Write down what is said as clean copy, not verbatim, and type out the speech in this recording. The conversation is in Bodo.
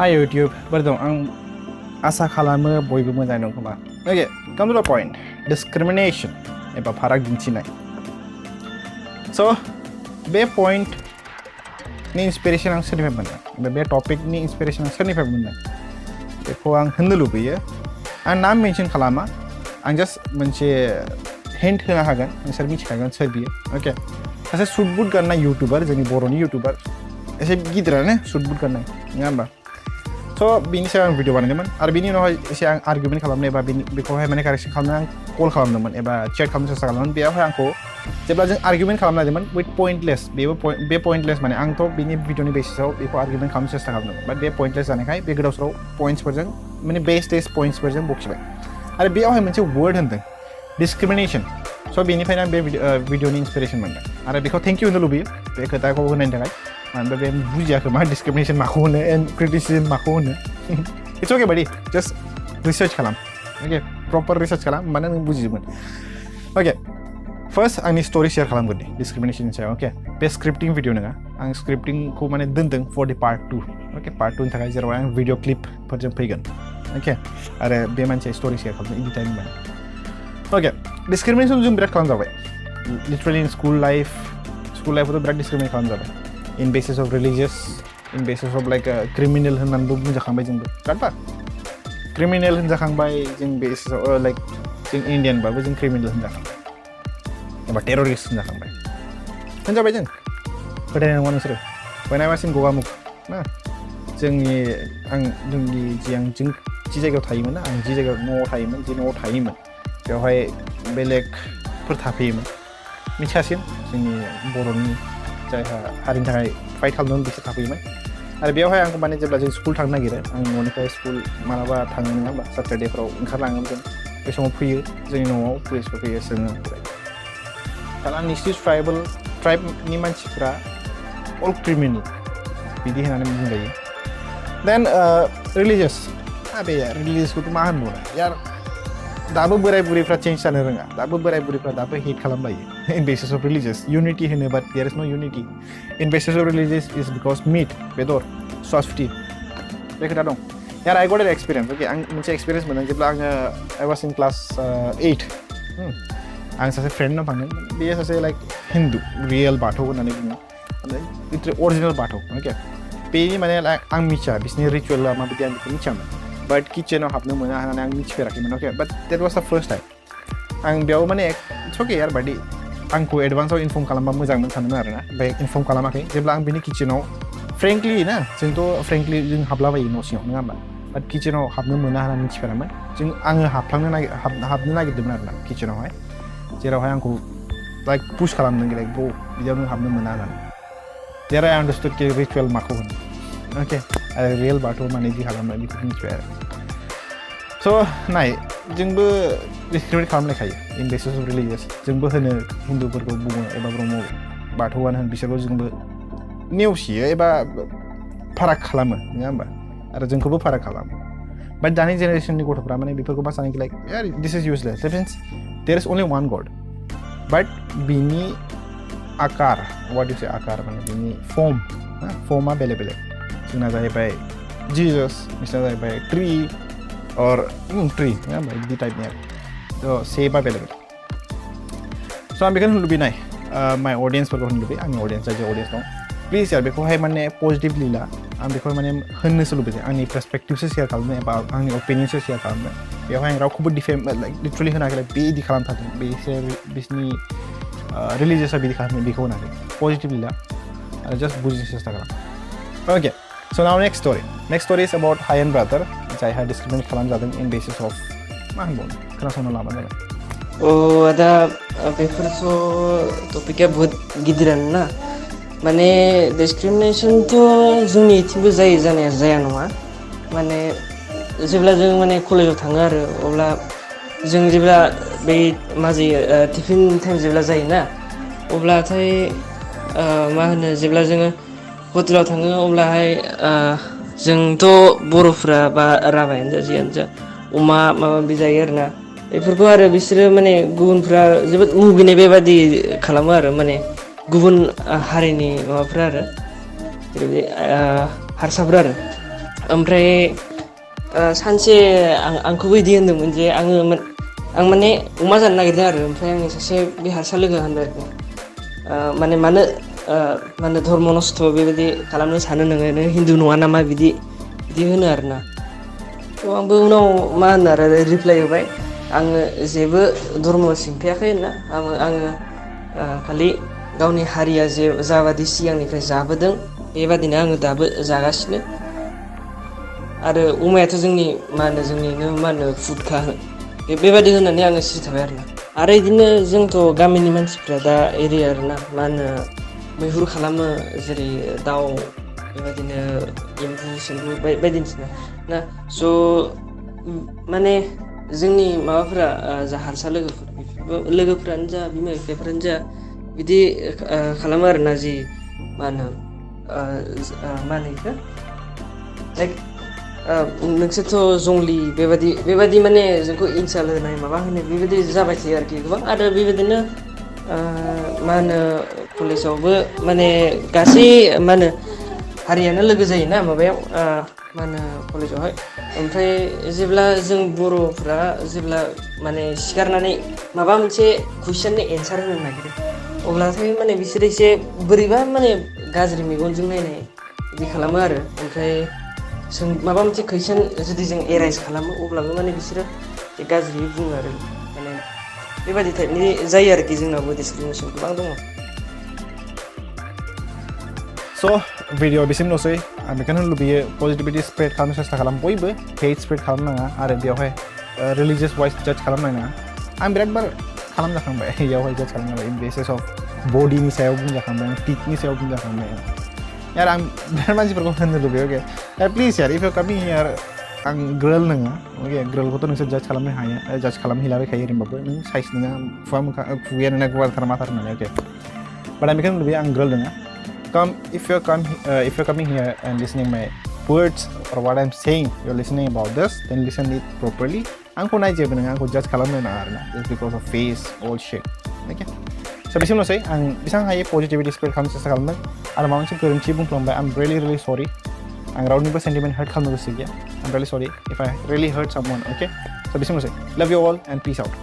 Hi YouTube, boरै दं? आं आसा खालामो बयबो मोजाङै दं खोमा. Okay, come to the point. Discrimination एबा फाराग दिन्थिनाय. So, बे point नि inspiration आं सोरनिफ्राय मोनदों? बे topic नि inspiration आं सोरनिफ्राय मोनदों? बेखौ आं होननो लुबैयो. आं नाम mention खालामा. आं just मोनसे hint होनो हागोन. नोंसोर मिथिखागोन सोर बियो. Okay. सासे सुट बुट गाननाय यूट्यूबर जोंनि बर'नि यूट्यूबर एसे गिदिरानो सुट बुट गाननाय नङा होमबा स' बिनि सायाव आं भिडिअ बानायदोंमोन आरो बिनि उनावहाय एसे आं आर्गुमेन्ट खालामनो एबा बेखौहाय माने कारेक्सन खालामनो आं कल खालामदोंमोन एबा चेट खालामनो सेस्था खालामदोंमोन बेयावहाय आंखौ जेब्ला जों आर्गुमेन्ट खालामनो नागिरदोंमोन विथ पइन्टलेस बे पइन्टलेस माने आंथ' बिनि भिडिअनि बेसिसाव बेखौ आर्गुमेन्ट खालामनो सेस्था खालामदोंमोन बाट बे पइन्टलेस जानायखाय बे गोदाव सोराव पइन्ट्सफोरजों माने बेस पइन्ट्सफोरजों बखिबाय आरो बेयावहाय मोनसे वर्ड होनदों डिसक्रिमिनेशन स' बेनिफ्रायनो आं बे भिडिअनि इन्सपिरेसन मोनदों आरो बेखौ थेंक इउ होनो लुबैयो बे खोथाखौ होनायनि थाखाय मानोना बे बुजियाखै मा डिसक्रिमिनेशन माखौ होनो एन्ड क्रिटिसिजम माखौ होनो इट्स अके बायदि जास्ट रिसार्च खालाम अके प्रपार रिसार्च खालाम होमबानो नों बुजिजोबगोन अके फार्स्ट आंनि स्ट'रि शेयार खालामगोन दे डिसक्रिमिनेशननि सायाव अके बे स्क्रिप्टिं भिडिअ नङा आं स्क्रिप्टिंखौ माने दोनदों फर दि पार्ट 2 अके पार्ट 2 नि थाखाय जेराव आं भिडिअ क्लिपफोरजों फैगोन अके आरो बे मानसिया स्ट'रि शेयार खालामगोन इदि टाइम माने ओके डिसक्रिमिनेशन जों बिराद खालामजाबाय लिटारेलि इन स्कुल लाइफआवथ' बिराद डिसक्रिमिनेट खालामजाबाय in basis of religious in basis of like criminal होननानैबो बुंजाखांबाय जोंबो बिरादबा क्रिमिनेल होनजाखांबाय जों बेसिसाव लाइक जों इन्डियानबाबो जों क्रिमिनेल होनजाखांबाय एबा टेररिस्ट होनजाबाय जों फोथायनाय नङा नोंसोरो बयनामासिम गगामुख ना जोंनि जि जायगायाव थायोमोन ना आं जि जायगायाव न'आव थायोमोन बेवहाय बेलेगफोर थाफैयोमोन मिथियासिन जोंनि बर'नि जायहा हारिनि थाखाय फाइट खालामदोंमोन बिसोर थाफैयोमोन आरो बेवहाय आंखौ माने जेब्ला जों स्कुल थांनो नागिरो आं न'निफ्राय स्कुल मालाबा थाङो नङा होमबा सैटारडेफ्राव ओंखारलाङोमोन जों बे समाव फैयो जोंनि न'आव पुलिसफोर फैयो सोङो दाना नोंसिनि ट्राइबनि मानसिफ्रा अल क्रिमिनेल बिदि होननानै बुंजायो देन रिलिजियसखौथ' मा होनबावनो यार दाबो बोराय बुरैफ्रा चेन्ज जानो रोङा दाबो बोराय बुरैफ्रा दाबो हेट खालामलायो in basis of religious unity होनो but there is no unity in basis of religious is because मिट बेदर ससफिटि बे खोथा दं यार आइ गट एन एक्सपिरियेन्स अके आं मोनसे एक्सपिरियेन्स मोनदों जेब्ला आङो आइ वाज इन क्लास 8 आं सासे फ्रेन्डनाव थांदों बेयो सासे लाइक हिन्दु रियेल बाथौ होननानै बुङो अरिजिनेल बाथौ अके बेनि माने आं मिथिया बिसोरनि रिचुवेला माबायदि आं बेखौ मिथियामोन बाट किचेनाव हाबनो मोना होननानै आं मिथिफेराखैमोन अके बाट देट वाज द फार्स्ट टाइम आं बेयाव माने इट्स अके यार बायदि आंखौ एडभान्सआव इनफर्म खालामबा मोजांमोन सानोमोन आरोना ओमफ्राय इनफर्म खालामाखै जेब्ला आं बिनि किचेनाव फ्रेंकलि ना जोंथ' फ्रेंकलि जों हाबलाबायो न' सिङाव नङा होमबा बाट किचेनाव हाबनो मोना होननानै मिथिफेरामोन आङो हाबनो नागिरदोंमोन आरोना किचेनावहाय जेरावहाय आंखौ लाइक पुश खालामदों लाइक ब्र' बिदियाव नों हाबनो मोना होननानै देर आइ आन्डारस्टुड कि रिचुवेल माखौ होनो अके आरो रियेल बाथौ माने जि खालामबाय बेखौ मिथिबाय आरो स' नाय जोंबो डिसक्रिमिनेट खालामलायखायो इन बेसिस अफ रिलिजियस जोंबो होनो हिन्दुफोरखौ बुङो एबा ब्रह्म बाथौआनो होन बिसोरबो जोंबो नेवसियो एबा फाराग खालामो नङा होमबा आरो जोंखौबो फाराग खालामो बाट दानि जेनेरेसननि गथ'फ्रा माने बेफोरखौ बासानाय लाइक यार this is useless that means there is only one god but बिनि आकार वाट इज आकार माने बिनि फर्मा बेलेग जोंना जाहैबाय जिजास बिसोरना जाहैबाय ट्री और ट्री बिदि टाइपनि आरो सेपआ बेलेग स' आं बेखौनो होनो लुबैनाय माइ अडियेन्सफोरखौ होनो लुबैयो आंनि अडियेन्सआ जे अडियेन्स दं प्लिज यार बेखौहाय माने पजिटिभलि ला आं बेखौ माने होननोसो लुबैदों आंनि पार्सपेक्टिभसो शेयार खालामनो एबा आंनि अपिनियनसो शेयार खालामनो बेवहाय आं रावखौबो डिफेम लाइक लिटारेलि होनाखै लाइक बे इदि खालामथारदों बिसोरनि रिलिजियसआ बिदि खालामदों बेखौ होनाखै पजिटिभलि ला आरो जास्ट बुजिनो सेस्था खालाम अके So now next story is about Hayan brother जायहा डिसक्रिमिनेट खालामजादों इन बेसिस अफ मा होनबावनो खोनासंनो लाबानो जाबाय दा बेफोरथ' टपिकआ बहुत गिदिरानो ना माने डिसक्रिमिनेसनथ' जोंनिथिंबो जानाया जाया नङा माने जेब्ला जों माने कलेजाव थाङो आरो अब्ला जों जेब्ला बै मा जायो टिफिन टाइम जेब्ला जायोना अब्लाथाय मा होनो जेब्ला जोङो हटेलाव थाङो अब्लाहाय जोंथ' बर'फ्रा बा राभायानो जा जियानो जा अमा माबा माबि जायो आरोना बेफोरखौ आरो बिसोरो माने गुबुनफ्रा जोबोद मुगैनाय बेबादि खालामो आरो माने गुबुन हारिनि माबाफ्रा आरो जेरैबायदि हारसाफ्रा आरो ओमफ्राय सानसे आंखौबो बिदि होनदोंमोन जे आं माने अमा जानो नागिरदों आरो ओमफ्राय आंनि सासे बे हारसा लोगो होनदों आरोखि माने मानो धर्म नस्थ' बेबायदि खालामनो सानो नोङो नों हिन्दु नङा नामा बिदि होनो आरोना थ' आंबो उनाव मा होनो आरो रिप्लाय होबाय आङो जेबो धर्म सिमफायाखै होनना आङो खालि गावनि हारिया जाबादि सिगांनिफ्राय जाबोदों बेबादिनो आङो दाबो जागासिनो आरो अमायाथ' जोंनिनो मा होनो फुडखा बेबादि होननानै आङो सिरि थाबाय आरो बिदिनो जोंथ' गामिनि मानसिफ्रा दा एरिया आरोना मा होनो मैहुर खालामो जेरै दाउ बेबायदिनो एम्बु सेम्बु बायदिसिना ना स' माने जोंनि माबाफोरा जा हारसा लोगोफ्रानो जा बिमा बिफाफ्रानो जा बिदि खालामो आरोना जि मा होनो इखो लाइक नोंसोरथ' जंलि बेबादि माने जोंखौ इनसाल होनाय माबा होनाय बेबायदि जाबाय थायो आरोखि गोबां आरो बेबायदिनो मा होनो कलेजावबो माने गासै मा होनो हारियानो लोगो जायोना माबायाव मा होनो कलेजावहाय ओमफ्राय जेब्ला जों बर'फ्रा जेब्ला माने सिखारनानै माबा मोनसे कुइसननि एन्सार होनो नागिरो अब्लाथाय माने बिसोरो एसे बोरैबा माने गाज्रि मेगनजों नायनाय बिदि खालामो आरो ओमफ्राय जों माबा मोनसे कुइसन जुदि जों एराइज खालामो अब्लाबो माने बिसोरो गाज्रि बुङो आरो माने बेबादि टाइपनि जायो आरोखि जोंनावबो डिसक्रिमिनेसन गोबां दङ स' भिडिअ बेसिमल'सै आं बेखौनो होननो लुबैयो पजिटिभिटि स्प्रेड खालामनो सेस्था खालाम बयबो हेट स्प्रेड खालामनाङा आरो बेवहाय रिलिजियास वाइस जाज खालामनाङा आं बिराद बार खालामजाखांबाय बेयावहाय जाज खालामनांबाय इन बेसिस अफ बडिनि सायाव बुंजाखांबाय पिकनि सायाव बुंजाखांबाय यार आं बिराद मानसिफोरखौ होननो लुबैयो अके यार please year if U Kameng हियार आं गर्ल नोङा अके गर्लखौथ' नोंसोर जाज खालामनो हाया जाज खालामहैलाबायखायो ओरैनोबाबो नों साइज नोङा खुगाया नोंना गुवारथार माथार होननानै अके बाट आं बेखौनो लुबैयो आं गर्ल नोङा if you're coming here and listening my words or what I'm saying, you're listening about this, then listen it properly. Angko naijebe nang angko judge kalamno na arna just because of face all shit. Okay? So bisimlo say ang bisang haye positivity spread khamse sa kalmang ara mawang si goronchi bungplombai I'm really sorry. Ang raw ni ba sentiment hurt khamno sigya. I'm really sorry if I really hurt someone, okay? So bisimlo say love you all and peace out.